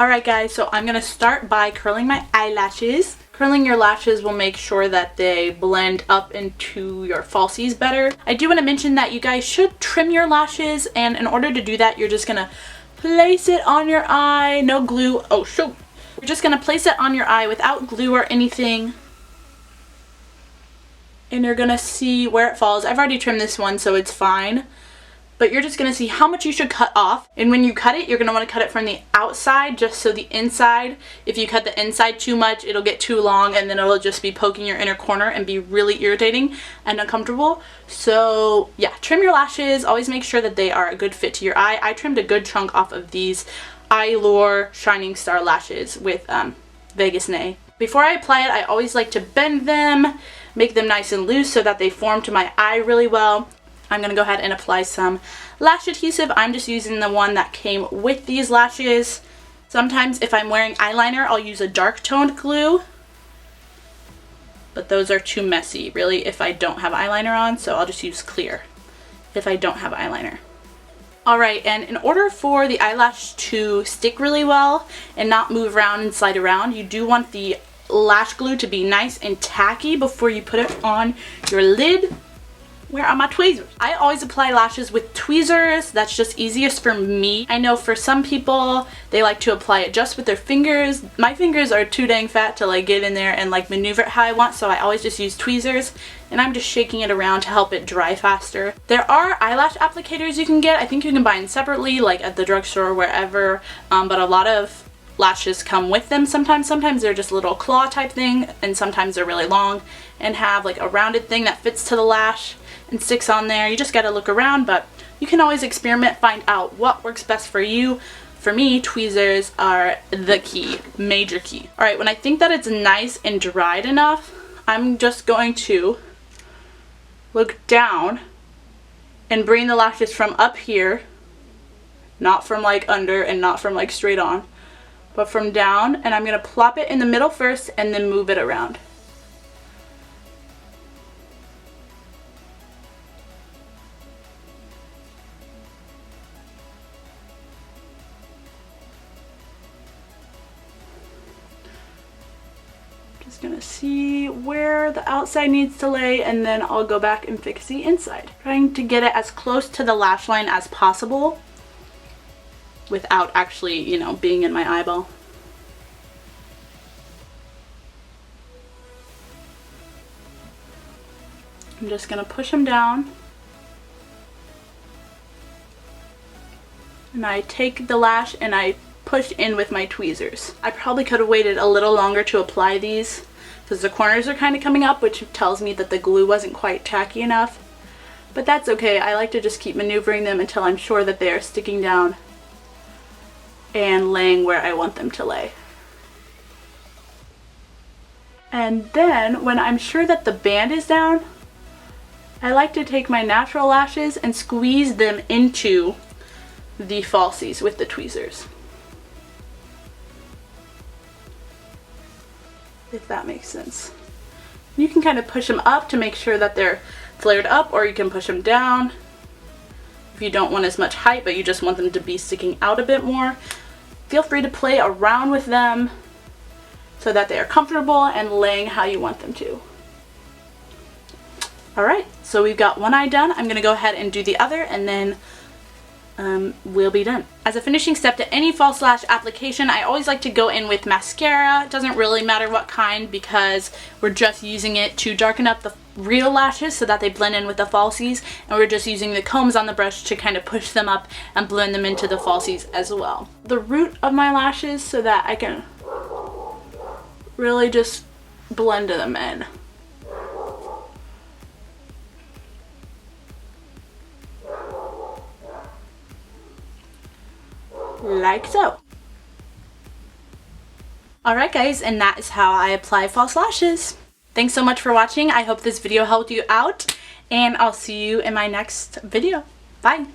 Alright guys, so I'm going to start by curling my eyelashes. Curling your lashes will make sure that they blend up into your falsies better. I do want to mention that you guys should trim your lashes, and in order to do that, you're just going to place it on your eye. No glue. Oh, shoot. You're just going to place it on your eye without glue or anything. And you're going to see where it falls. I've already trimmed this one, so it's fine. But you're just going to see how much you should cut off. And when you cut it, you're going to want to cut it from the outside, just so the inside, if you cut the inside too much, it'll get too long and then it'll just be poking your inner corner and be really irritating and uncomfortable. So yeah, trim your lashes. Always make sure that they are a good fit to your eye. I trimmed a good chunk off of these Eylure Shining Star lashes with Vegas Nay. Before I apply it, I always like to bend them, make them nice and loose so that they form to my eye really well. I'm going to go ahead and apply some lash adhesive. I'm just using the one that came with these lashes. Sometimes if I'm wearing eyeliner, I'll use a dark toned glue. But those are too messy, really, if I don't have eyeliner on. So I'll just use clear if I don't have eyeliner. Alright, and in order for the eyelash to stick really well and not move around and slide around, you do want the lash glue to be nice and tacky before you put it on your lid. Where are my tweezers? I always apply lashes with tweezers. That's just easiest for me. I know for some people, they like to apply it just with their fingers. My fingers are too dang fat to like get in there and like maneuver it how I want, so I always just use tweezers, and I'm just shaking it around to help it dry faster. There are eyelash applicators you can get. I think you can buy them separately, like at the drugstore or wherever, but a lot of lashes come with them sometimes. Sometimes they're just a little claw type thing, and sometimes they're really long and have like a rounded thing that fits to the lash and sticks on there. You just gotta look around, but you can always experiment, find out what works best for you. For me, tweezers are the key, major key. Alright, when I think that it's nice and dried enough, I'm just going to look down and bring the lashes from up here, not from like under and not from like straight on, but from down, and I'm gonna plop it in the middle first and then move it around. Just gonna see where the outside needs to lay, and then I'll go back and fix the inside. Trying to get it as close to the lash line as possible without actually, you know, being in my eyeball. I'm just gonna push them down, and I take the lash and I push in with my tweezers. I probably could have waited a little longer to apply these because the corners are kind of coming up, which tells me that the glue wasn't quite tacky enough. But that's okay. I like to just keep maneuvering them until I'm sure that they are sticking down and laying where I want them to lay. And then when I'm sure that the band is down, I like to take my natural lashes and squeeze them into the falsies with the tweezers. If that makes sense. You can kind of push them up to make sure that they're flared up, or you can push them down if you don't want as much height but you just want them to be sticking out a bit more. Feel free to play around with them so that they are comfortable and laying how you want them to. Alright, so we've got one eye done. I'm going to go ahead and do the other, and then we'll be done. As a finishing step to any false lash application, I always like to go in with mascara. It doesn't really matter what kind because we're just using it to darken up the real lashes so that they blend in with the falsies, and we're just using the combs on the brush to kind of push them up and blend them into the falsies as well. The root of my lashes so that I can really just blend them in. Like so. Alright guys, and that is how I apply false lashes. Thanks so much for watching. I hope this video helped you out, and I'll see you in my next video. Bye!